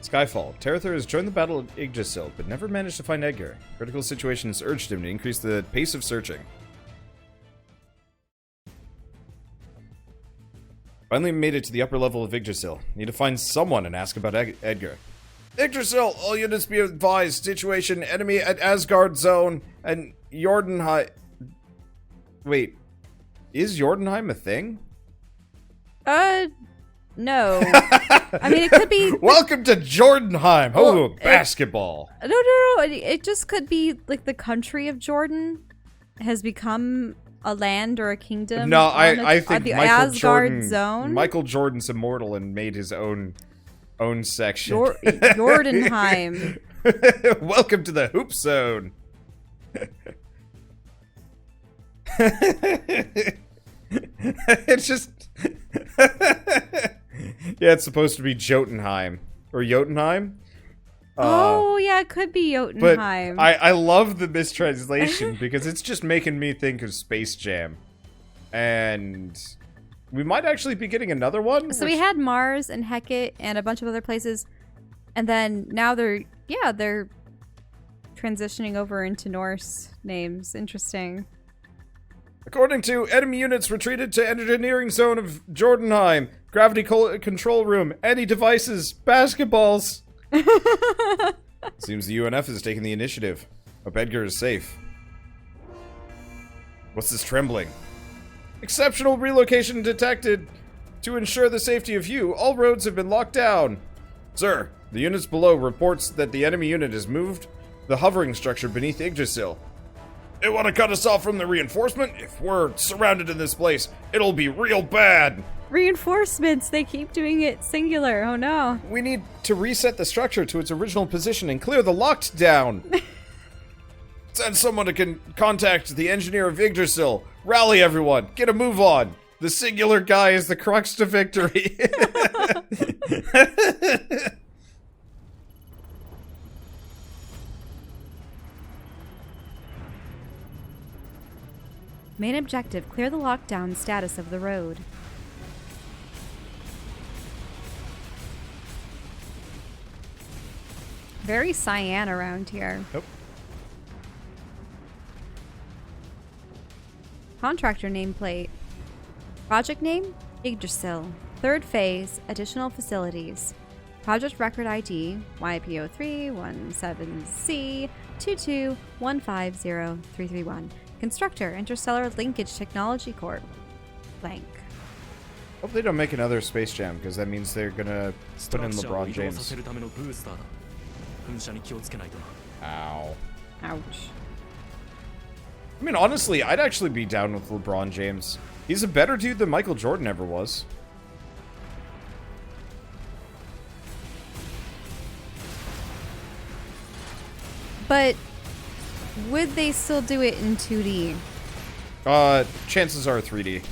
Skyfall. Terather has joined the battle at Yggdrasil, but never managed to find Edgar. Critical situations urged him to increase the pace of searching. Finally made it to the upper level of Yggdrasil. Need to find someone and ask about Edgar. Yggdrasil, all units be advised. Situation, enemy at Asgard Zone and Jordanheim. Wait, is Jordanheim a thing? No. I mean, it could be... Welcome to Jordanheim! Oh, basketball! No. It just could be, like, the country of Jordan has become a land or a kingdom. No, I think the Michael Asgard Jordan, Zone. Michael Jordan's immortal and made his own section. Jordanheim. Welcome to the Hoop Zone! It's just... Yeah, it's supposed to be Jotunheim. Or Jotunheim? Oh, yeah, it could be Jotunheim. But I love the mistranslation because it's just making me think of Space Jam. And we might actually be getting another one. So we had Mars and Hecate and a bunch of other places. And then now they're transitioning over into Norse names. Interesting. According to enemy units retreated to engineering zone of Jordanheim. Gravity control room. Any devices. Basketballs. Seems the UNF is taking the initiative. Hope Edgar is safe. What's this trembling? Exceptional relocation detected. To ensure the safety of you, all roads have been locked down. Sir, the units below reports that the enemy unit has moved the hovering structure beneath Yggdrasil. They want to cut us off from the reinforcement? If we're surrounded in this place, it'll be real bad. Reinforcements, they keep doing it singular. Oh no. We need to reset the structure to its original position and clear the locked down. Send someone to contact the engineer of Yggdrasil. Rally everyone. Get a move on. The singular guy is the crux to victory. Main objective, clear the lockdown status of the road. Very cyan around here. Nope. Contractor nameplate. Project name, Yggdrasil. Third phase, additional facilities. Project record ID, YPO317C 22150331. Constructor, Interstellar Linkage Technology Corp. Blank. Hope they don't make another Space Jam, because that means they're gonna put in LeBron James. Ow. Ouch. I mean, honestly, I'd actually be down with LeBron James. He's a better dude than Michael Jordan ever was. But would they still do it in 2D? Chances are 3D.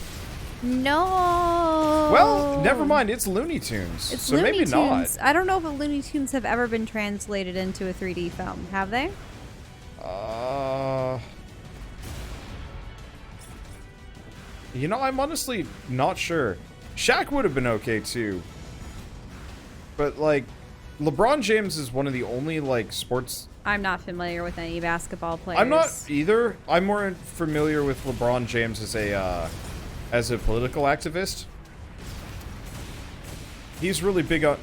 No. Well, never mind. It's Looney Tunes. It's so Looney maybe Tunes. not. I don't know if the Looney Tunes have ever been translated into a 3D film. Have they? You know, I'm honestly not sure. Shaq would have been okay too. But like, LeBron James is one of the only like sports. I'm not familiar with any basketball players. I'm not either. I'm more familiar with LeBron James as a political activist. He's really big on.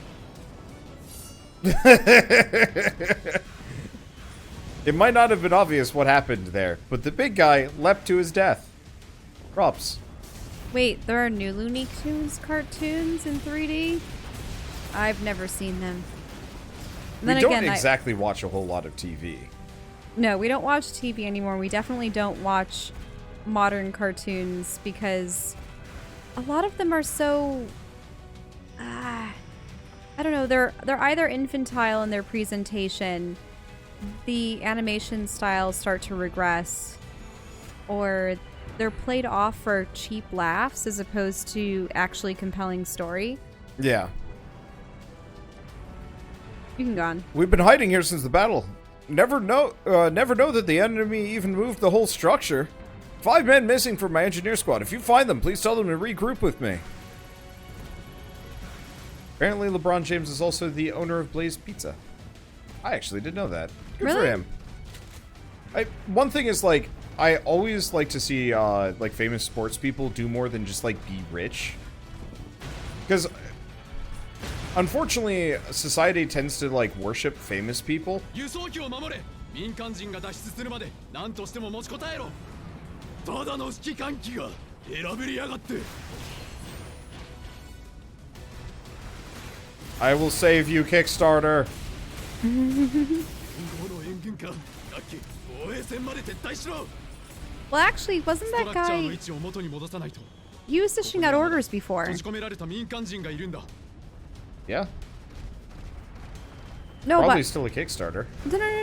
It might not have been obvious what happened there, but the big guy leapt to his death. Props. Wait, there are new Looney Tunes cartoons in 3D? I've never seen them. We don't exactly watch a whole lot of TV. No, we don't watch TV anymore. We definitely don't watch modern cartoons because a lot of them are so... I don't know. They're either infantile in their presentation, the animation styles start to regress, or they're played off for cheap laughs as opposed to actually compelling story. Yeah. You can go on. We've been hiding here since the battle. Never know that the enemy even moved the whole structure. 5 men missing from my engineer squad. If you find them, please tell them to regroup with me. Apparently, LeBron James is also the owner of Blaze Pizza. I actually didn't know that. Good for Really? him. One thing is, like, I always like to see, like, famous sports people do more than just, like, be rich. Because, unfortunately, society tends to, like, worship famous people. I will save you, Kickstarter. Well, actually, wasn't that guy... He was dishing out orders before. Yeah. No, Probably but... still a Kickstarter.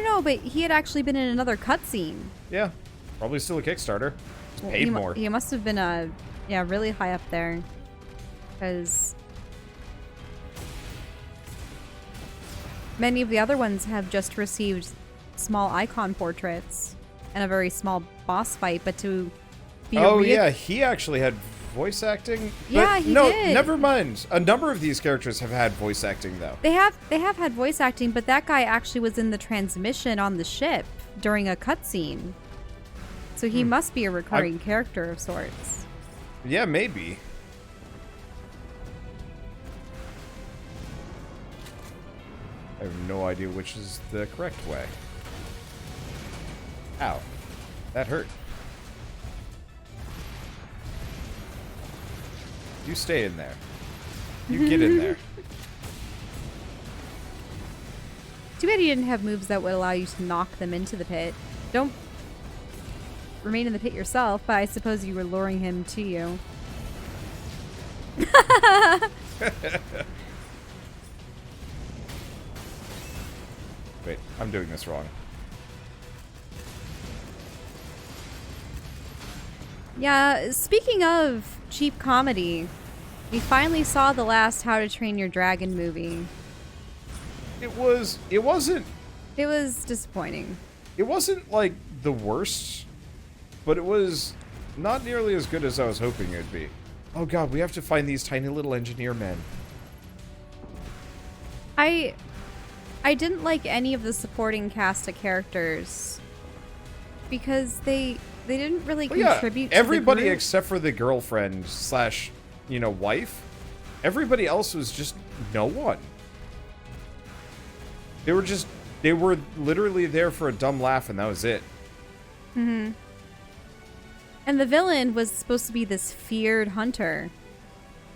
No, but he had actually been in another cutscene. Yeah. Probably still a Kickstarter. Just Well, paid more. He must have been, yeah, really high up there. Because... many of the other ones have just received small icon portraits and a very small boss fight, but to be yeah, he actually had voice acting. Yeah, but he no, did. never mind. A number of these characters have had voice acting though. They have had voice acting, but that guy actually was in the transmission on the ship during a cutscene. So he must be a recurring character of sorts. Yeah, maybe. I have no idea which is the correct way. Ow. That hurt. You stay in there. You get in there. Too bad you didn't have moves that would allow you to knock them into the pit. Don't remain in the pit yourself, but I suppose you were luring him to you. Wait, I'm doing this wrong. Yeah, speaking of cheap comedy, we finally saw the last How to Train Your Dragon movie. It wasn't It was disappointing. It wasn't, like, the worst, but it was not nearly as good as I was hoping it would be. Oh god, we have to find these tiny little engineer men. I didn't like any of the supporting cast of characters because they didn't really contribute to everybody the group. except for the girlfriend slash, you know, wife. Everybody else was just no one. They were literally there for a dumb laugh and that was it. Mm-hmm. And the villain was supposed to be this feared hunter.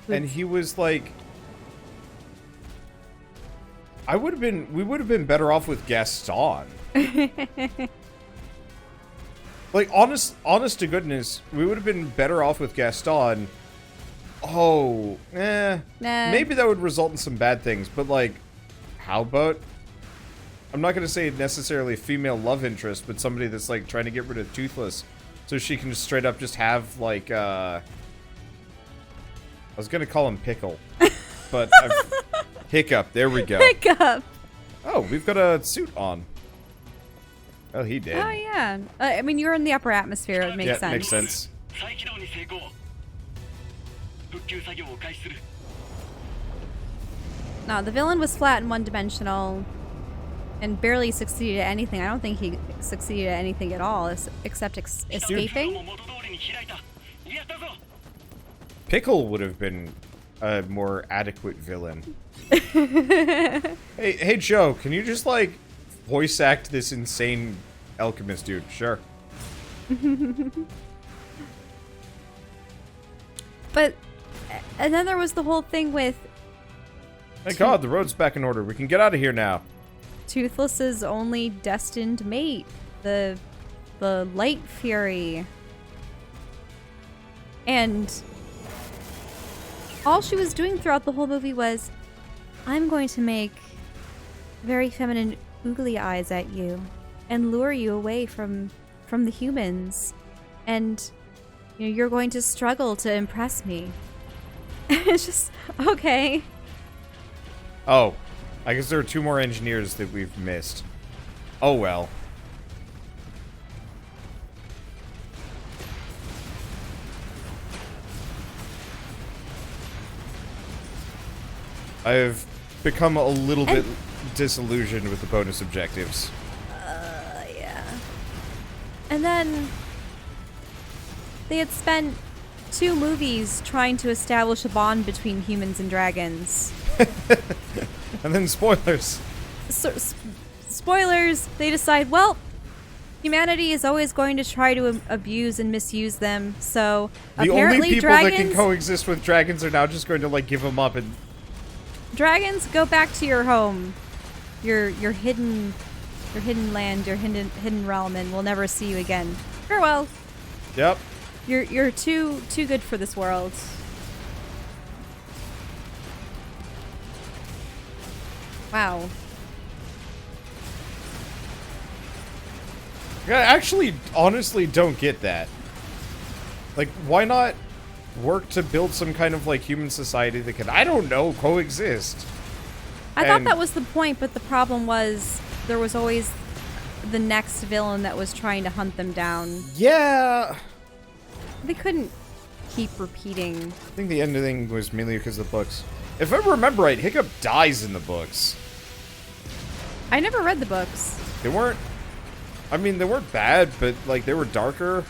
And he was like, we would have been better off with Gaston. Like, honest to goodness, we would have been better off with Gaston. Oh, Nah. maybe that would result in some bad things, but like, how about, I'm not going to say necessarily a female love interest, but somebody that's like trying to get rid of Toothless so she can just straight up just have like, I was going to call him Pickle, but Hiccup, there we go. Hiccup! Oh, we've got a suit on. Oh, he did. Oh, yeah. I mean, you're in the upper atmosphere. It makes sense. Makes sense. No, the villain was flat and one-dimensional and barely succeeded at anything. I don't think he succeeded at anything at all except escaping. Pickle would have been a more adequate villain. Hey, Joe, can you just, like, voice act this insane alchemist dude? Sure. But, and then there was the whole thing with... Thank God, the road's back in order. We can get out of here now. Toothless's only destined mate, the Light Fury. And all she was doing throughout the whole movie was, I'm going to make very feminine oogly eyes at you and lure you away from the humans. And you know, you're going to struggle to impress me. It's just, okay. Oh, I guess there are 2 more engineers that we've missed. Oh well. I've become a little bit disillusioned with the bonus objectives. Yeah. And then they had spent 2 movies trying to establish a bond between humans and dragons. And then spoilers. So, spoilers, they decide, well, humanity is always going to try to abuse and misuse them, so The apparently only people dragons, that can coexist with dragons are now just going to, like, give them up and... Dragons, go back to your home. Your hidden land, your hidden realm, and we'll never see you again. Farewell. Yep. You're too good for this world. Wow. I actually, honestly don't get that. Like, why not work to build some kind of, like, human society that can, I don't know, coexist? I thought that was the point, but the problem was there was always the next villain that was trying to hunt them down. Yeah. They couldn't keep repeating. I think the ending was mainly because of the books. If I remember right, Hiccup dies in the books. I never read the books. They weren't... I mean, they weren't bad, but, like, they were darker.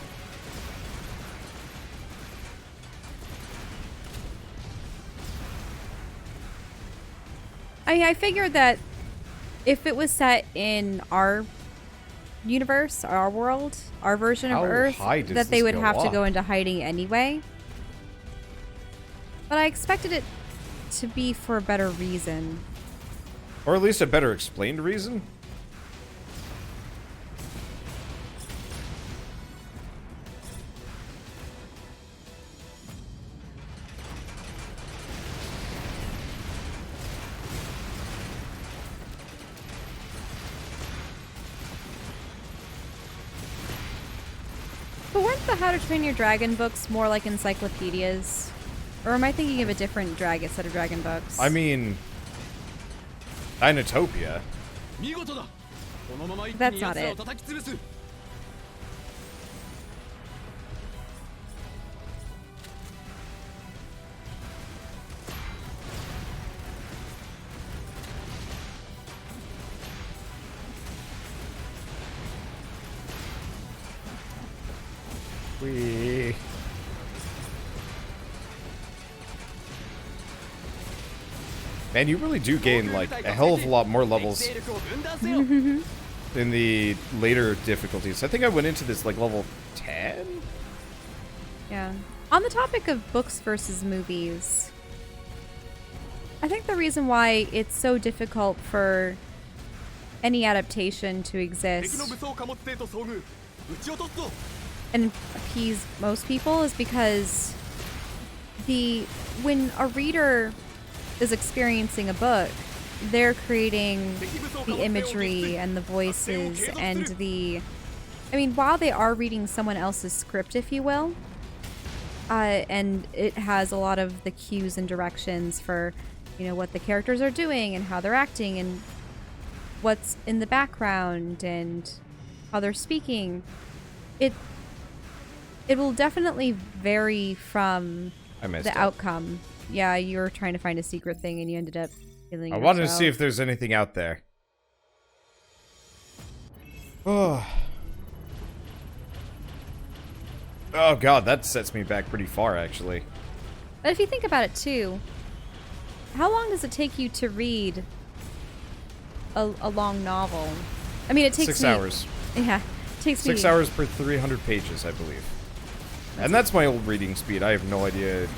I figured that if it was set in our universe, our world, our version of Earth, that they would have to go into hiding anyway. But I expected it to be for a better reason. Or at least a better explained reason. But weren't the How to Train Your Dragon books more like encyclopedias? Or am I thinking of a different set of dragon books? I mean... Dinotopia. That's not it. Man, you really do gain, like, a hell of a lot more levels in the later difficulties. I think I went into this, like, level 10? Yeah. On the topic of books versus movies, I think the reason why it's so difficult for any adaptation to exist and appease most people is because when a reader is experiencing a book, they're creating the imagery and the voices and while they are reading someone else's script, if you will, and it has a lot of the cues and directions for, what the characters are doing and how they're acting and what's in the background and how they're speaking, it will definitely vary from the outcome. Yeah, you were trying to find a secret thing and you ended up killing yourself. I wanted to see if there's anything out there. Oh. Oh god, that sets me back pretty far, actually. But if you think about it, too, how long does it take you to read a long novel? I mean, it takes 6 hours. Yeah, it takes 6 hours per 300 pages, I believe. That's my old reading speed. I have no idea.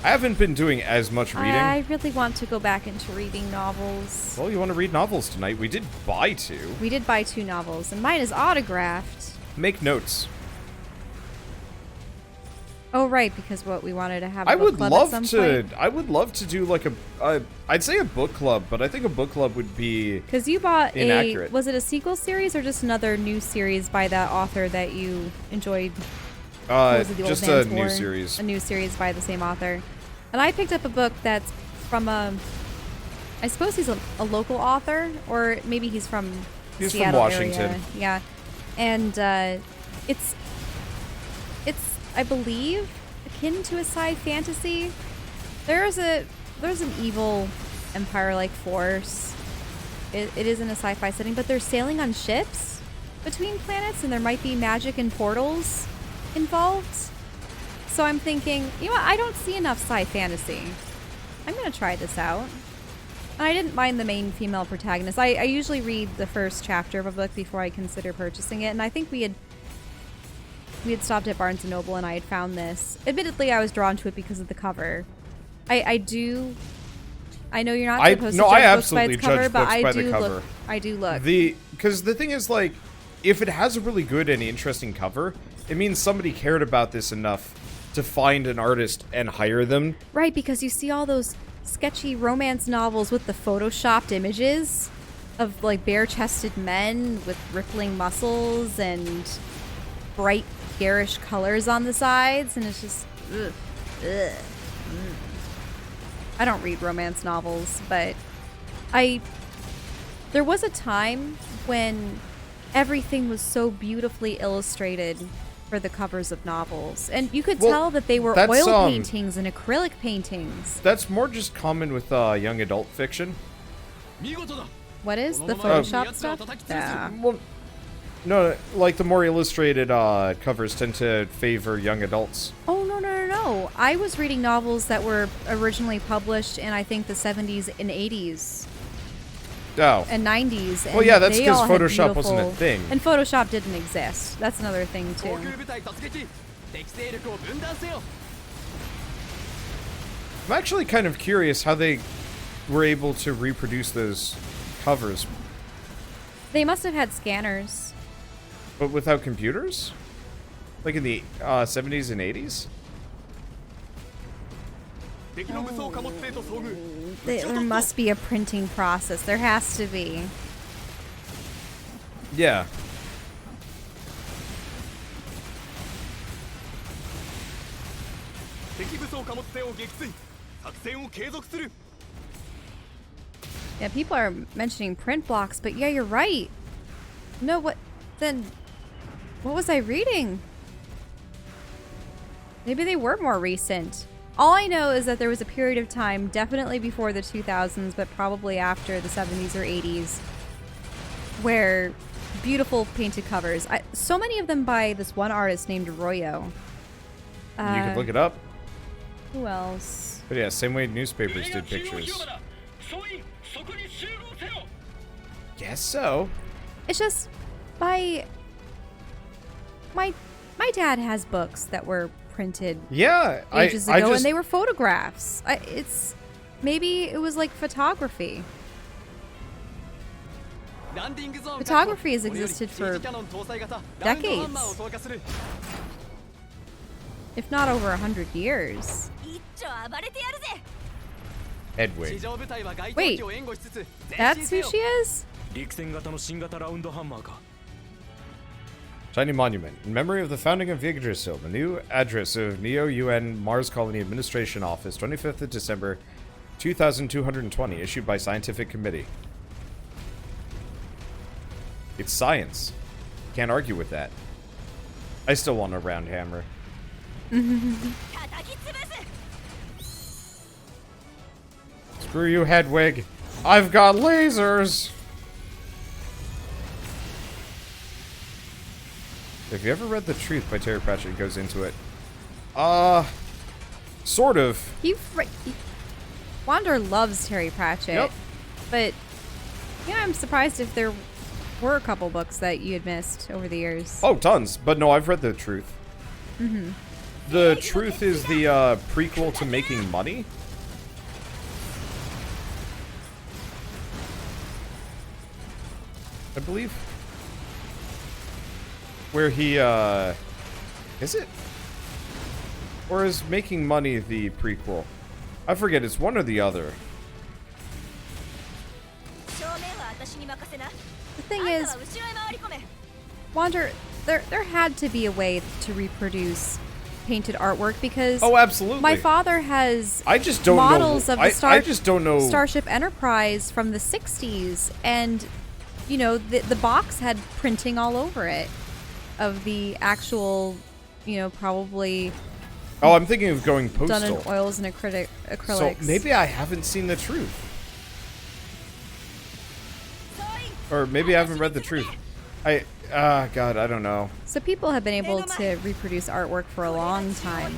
I haven't been doing as much reading. I really want to go back into reading novels. Well, you want to read novels tonight? We did buy 2. We did buy 2 novels, and mine is autographed. Make notes. Oh, right, because we wanted to have I a book club at some point. I would love to do like I'd say a book club, but I think a book club would be because you bought inaccurate. Was it a sequel series or just another new series by that author that you enjoyed? Just a new series. A new series by the same author. And I picked up a book that's from I suppose he's a local author, or maybe he's from Seattle from Washington. area. Yeah. And it's I believe akin to a sci fantasy. There's an evil empire-like force. It is in a sci-fi setting, but they're sailing on ships between planets, and there might be magic and portals involved. So I'm thinking, you know what? I don't see enough sci-fantasy. I'm gonna try this out. And I didn't mind the main female protagonist. I usually read the first chapter of a book before I consider purchasing it, and I think we had stopped at Barnes & Noble and I had found this. Admittedly, I was drawn to it because of the cover. I know you're not supposed to judge books by its cover, but I do look. Because the thing is, like, if it has a really good and interesting cover, it means somebody cared about this enough to find an artist and hire them. Right, because you see all those sketchy romance novels with the photoshopped images of, like, bare-chested men with rippling muscles and bright, garish colors on the sides, and it's just... ugh. I don't read romance novels, but there was a time when everything was so beautifully illustrated for the covers of novels, and you could tell that they were oil paintings and acrylic paintings. That's more just common with young adult fiction. What is the Photoshop stuff? Yeah. Well, no, like the more illustrated covers tend to favor young adults. Oh, no. I was reading novels that were originally published in, I think, the 70s and 80s. Oh. And 90s. And well, yeah, that's because Photoshop wasn't a thing. And Photoshop didn't exist. That's another thing, too. I'm actually kind of curious how they were able to reproduce those covers. They must have had scanners. But without computers? Like in the 70s and 80s? There must be a printing process. There has to be. Yeah. Yeah, people are mentioning print blocks, but yeah, you're right. No, what was I reading? Maybe they were more recent. All I know is that there was a period of time, definitely before the 2000s, but probably after the 70s or 80s, where beautiful painted covers. So many of them by this one artist named Royo. You can look it up. Who else? But yeah, same way newspapers did pictures. Guess so. It's just my dad has books that were printed ages ago, and they were photographs. Maybe it was like photography. Photography has existed for decades, if not over 100 years. Hedwig. Wait, that's who she is? Shiny Monument. In memory of the founding of Yggdrasil, the new address of Neo-UN Mars Colony Administration Office, 25th of December, 2220, issued by Scientific Committee. It's science. Can't argue with that. I still want a round hammer. Screw you, Hedwig. I've got lasers! Have you ever read The Truth by Terry Pratchett? It goes into it. Sort of. Wander loves Terry Pratchett. Yep. But, yeah, I'm surprised if there were a couple books that you had missed over the years. Oh, tons. But no, I've read The Truth. Mm-hmm. The Truth is the prequel to Making Money. I believe. Where he, is it? Or is Making Money the prequel? I forget, it's one or the other. The thing is, Wander, there had to be a way to reproduce painted artwork because oh, absolutely. My father has I just don't models know. of the I just don't know. Starship Enterprise from the 60s, and you know the box had printing all over it of the actual, you know, probably. Oh, I'm thinking of going postal. Done in oils and acrylics. So maybe I haven't seen The Truth. Or maybe I haven't read the truth. God, I don't know. So people have been able to reproduce artwork for a long time.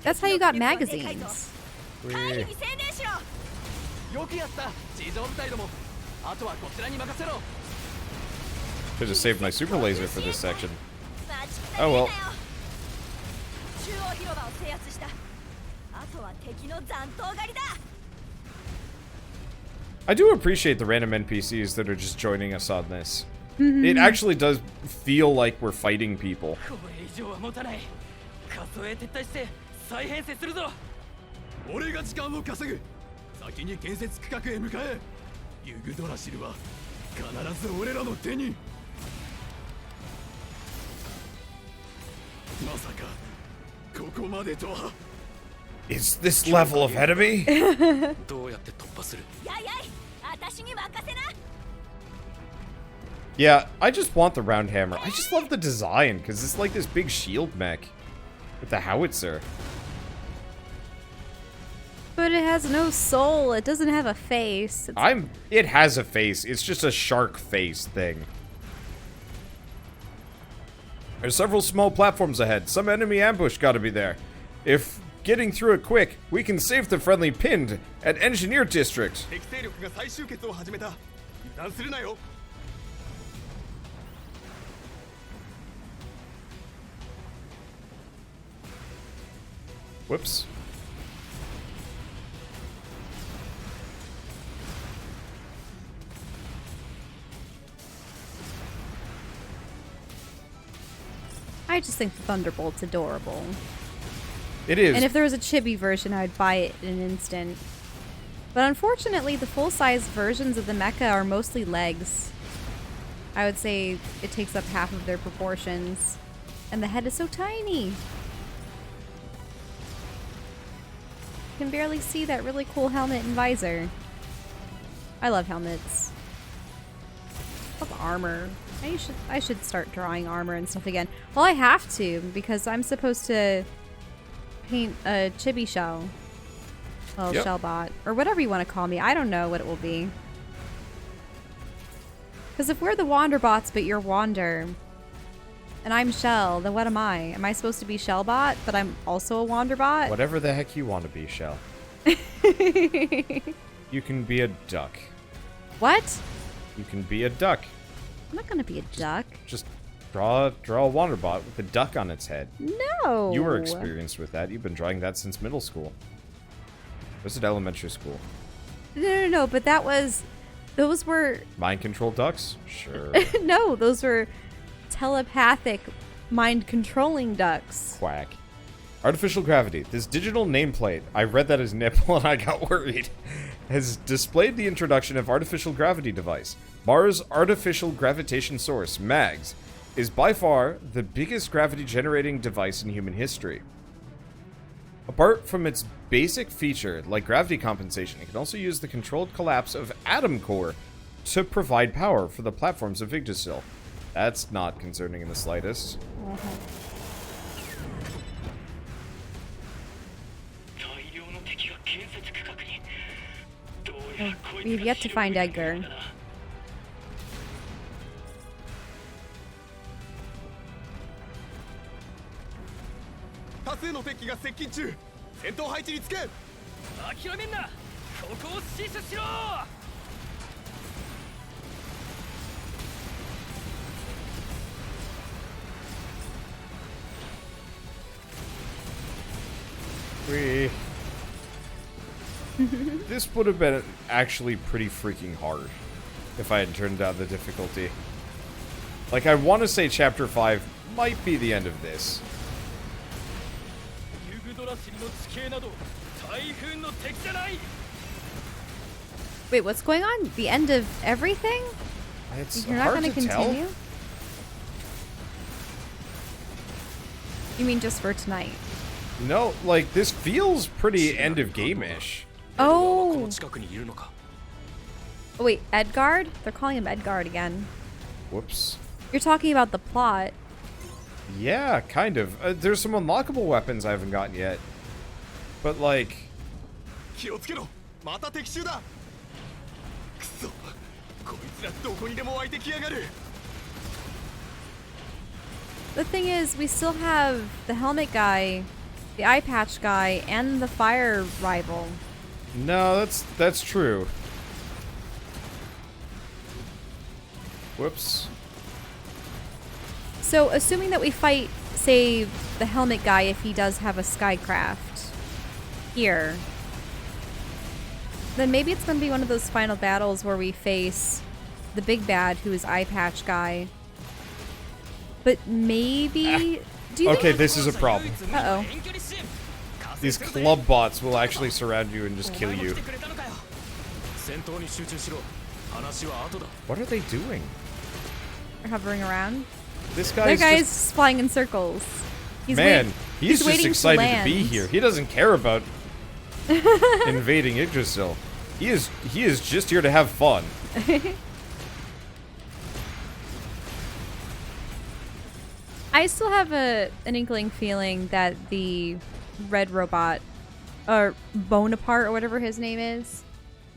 That's how you got magazines. Whee. Should have saved my super laser for this section. Oh well. I do appreciate the random NPCs that are just joining us on this. It actually does feel like we're fighting people. Is this level of enemy? Yeah, I just want the round hammer. I just love the design, because it's like this big shield mech with the howitzer. But it has no soul. It doesn't have a face. It has a face. It's just a shark face thing. There's several small platforms ahead. Some enemy ambush gotta be there. If getting through it quick, we can save the friendly pinned at Engineer District. Whoops. I just think the Thunderbolt's adorable. It is. And if there was a chibi version, I'd buy it in an instant. But unfortunately, the full-size versions of the mecha are mostly legs. I would say it takes up half of their proportions. And the head is so tiny. You can barely see that really cool helmet and visor. I love helmets. I love armor. I should start drawing armor and stuff again. Well, I have to, because I'm supposed to paint a chibi shell. Well, Yep. shellbot. Or whatever you want to call me. I don't know what it will be. Because if we're the Wanderbots, but you're Wander, and I'm Shell, then what am I? Am I supposed to be Shellbot, but I'm also a Wanderbot? Whatever the heck you want to be, Shell. You can be a duck. What? You can be a duck. I'm not gonna be a duck. Just draw a Wanderbot with a duck on its head. No. You were experienced with that. You've been drawing that since middle school. Was it elementary school? No, but those were... Mind control ducks? Sure. No, those were telepathic mind-controlling ducks. Quack. Artificial gravity. This digital nameplate, I read that as nipple and I got worried, has displayed the introduction of artificial gravity device. Mars' artificial gravitation source, MAGS, is by far the biggest gravity-generating device in human history. Apart from its basic feature, like gravity compensation, it can also use the controlled collapse of atom core to provide power for the platforms of Yggdrasil. That's not concerning in the slightest. We've yet to find Edgar. This would have been actually pretty freaking hard if I had turned down the difficulty. Like, I want to say Chapter 5 might be the end of this. Wait, what's going on? The end of everything? It's You're not hard going to continue? tell. You mean just for tonight? No, like, this feels pretty end of game-ish. Oh! Oh, wait, Edgar? They're calling him Edgar again. Whoops. You're talking about the plot. Yeah, kind of. There's some unlockable weapons I haven't gotten yet. But, like... 気をつけろ。また敵襲だ。くそ、こいつらどこにでも湧いてきやがる。 The thing is, we still have the helmet guy, the eye patch guy, and the fire rival. No, that's true. Whoops. So, assuming that we fight, say, the helmet guy if he does have a skycraft here, then maybe it's going to be one of those final battles where we face the big bad, who is eye patch guy. But maybe... Do you Okay, think... this is a problem. Uh-oh. These club bots will actually surround you and just kill you. What are they doing? They're hovering around. This That guy's guy's just, flying in circles. He's man, he's just waiting to excited to be land. here. He doesn't care about invading Yggdrasil. He is just here to have fun. I still have an inkling feeling that the red robot, or Bonaparte, or whatever his name is,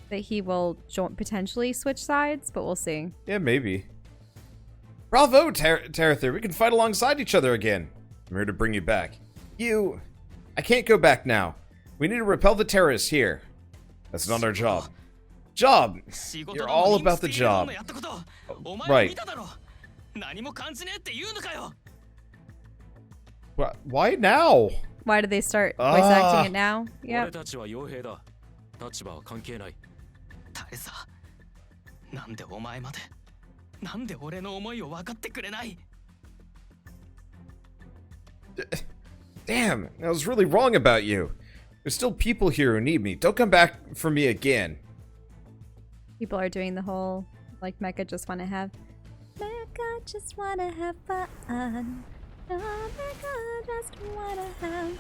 that he will potentially switch sides, but we'll see. Yeah, maybe. Bravo, Tarather. We can fight alongside each other again. I'm here to bring you back. I can't go back now. We need to repel the terrorists here. That's not our job. Job! You're all about the job. Oh, right. Why now? Why did they start voice acting it now? Yeah. 誰さ、なんでお前まで、なんで俺の思いを分かってくれない。 Damn, I was really wrong about you. There's still people here who need me. Don't come back for me again. People are doing the whole, like, Mecha just wanna have fun. Oh, Mecha just wanna have.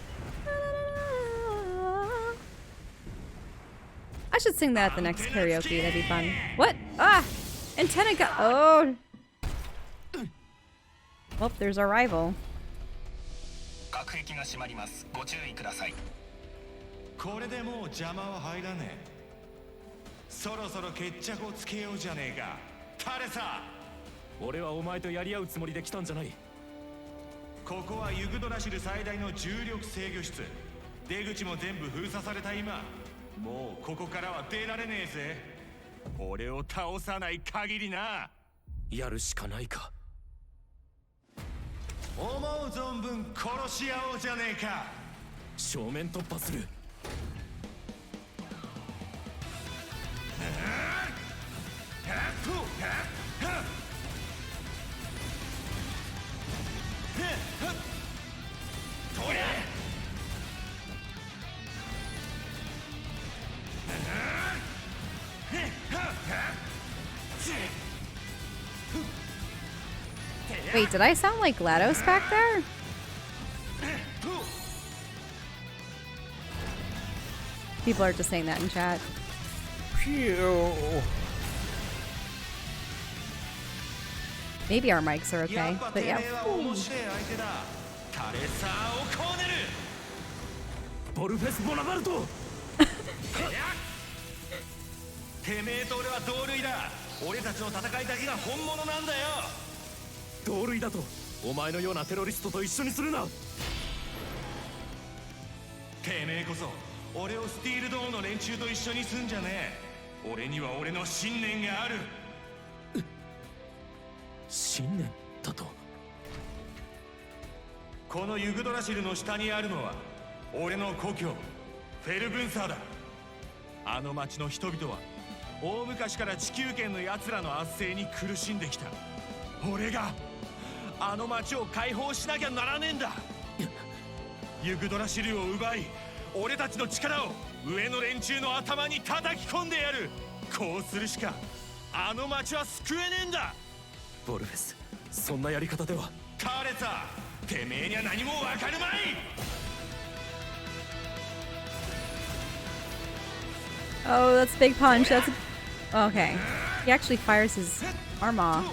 I should sing that at the next karaoke. That'd be fun. What? Ah! Antenna got. Oh! Well, there's our rival. 各駅が閉まります。ご注意ください。これでもう邪魔は入らねえ。そろそろ決着をつけようじゃねえか。彼さ。俺はお前とやり合うつもりで来たんじゃない。ここはユグドラシル最大の重力制御室。出口も全部封鎖された今。もうここからは出られねえぜ。俺を倒さない限りな。やるしかないか。思う存分殺し合おうじゃねえか。正面突破する。Wait, did I sound like GLaDOS back there? People are just saying that in chat. Phew. Maybe our mics are okay, but yeah. Ooh. 同類だとお前のようなテロリストと一緒にするな。てめえこそ俺をスティールドーンの連中と一緒にすんじゃねえ。俺には俺の信念がある。信念だと。このユグドラシルの下にあるのは俺の故郷フェルブンサーだ。あの町の人々は大昔から地球圏の奴らの圧政に苦しんできた。俺があの町を解放しなきゃならねえんだ。ユグドラシルを奪い、俺たちの力を上の連中の頭に叩き込んでやる。こうするしかあの町は救えねえんだ。ボルフェス、そんなやり方では。彼さ、てめえには何もわかるまい。Oh, that's a big punch. That's okay. He actually fires his arm off.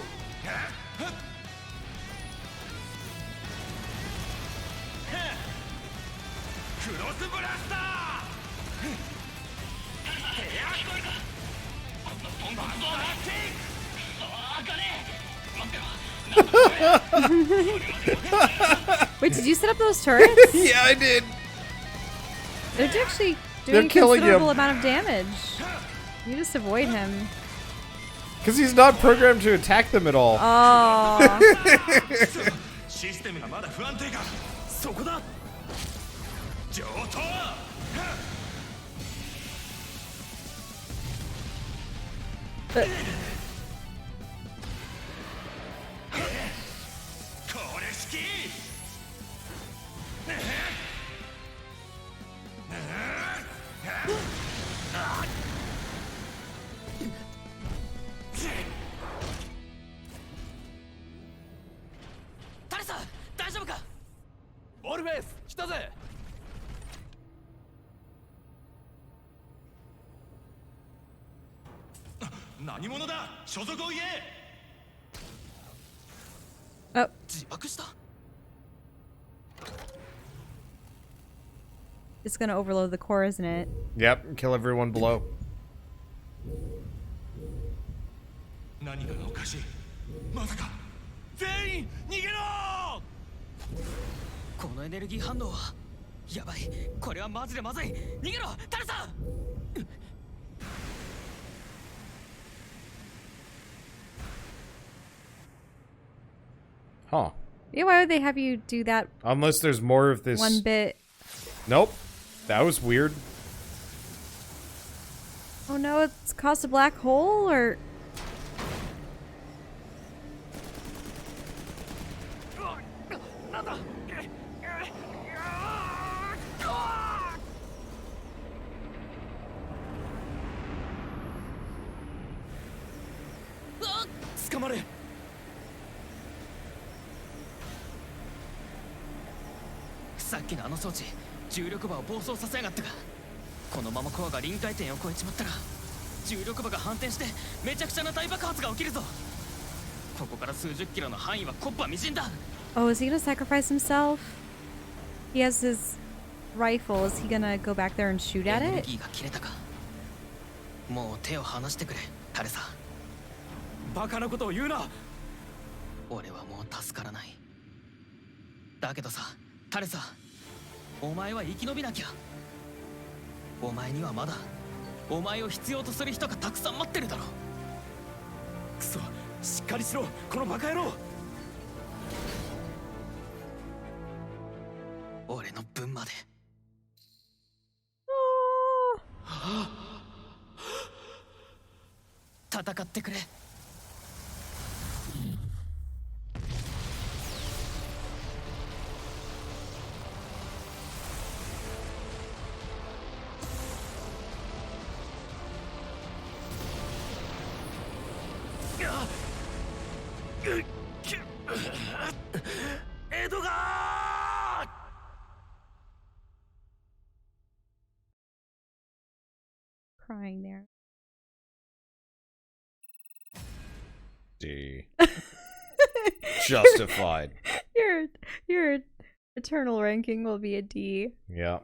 Wait, did you set up those turrets? Yeah, I did. They're actually They're doing a killing considerable him. amount of damage. You just avoid him. Because he's not programmed to attack them at all. Oh. システムがまだ不安定か。そこだ。上等。これ式。タレさん、大丈夫か。オルベース、来たぜ。何者だ。所属を言え。 Oh. 自爆した。 It's gonna overload the core, isn't it? Yep, kill everyone below. 何がおかしい。まさか全員逃げろ。このエネルギー反応はやばい。これはマジでまずい。逃げろタルさん。 Huh. Yeah, why would they have you do that Unless there's more of this. one bit? Nope. That was weird. Oh no, it's caused a black hole, or... Scamare. さっきのあの装置、重力場を暴走させやがったが、このままコアが臨界点を超えちまったら、重力場が反転してめちゃくちゃな大爆発が起きるぞ。ここから数十キロの範囲は木っ端みじんだ。 Oh, is he gonna sacrifice himself? He has his rifle. Is he gonna go back there and shoot at エネル it? ギーが切れたか。もう手を離してくれ、タレさ。バカなことを言うな。俺はもう助からない。だけどさ、タレさ、お前は生き延びなきゃ。お前にはまだお前を必要とする人がたくさん待ってるだろ。クソ、しっかりしろ、このバカ野郎。俺の分まで。戦ってくれ。エドガー Crying there. D. Justified. Your eternal ranking will be a D. Yeah.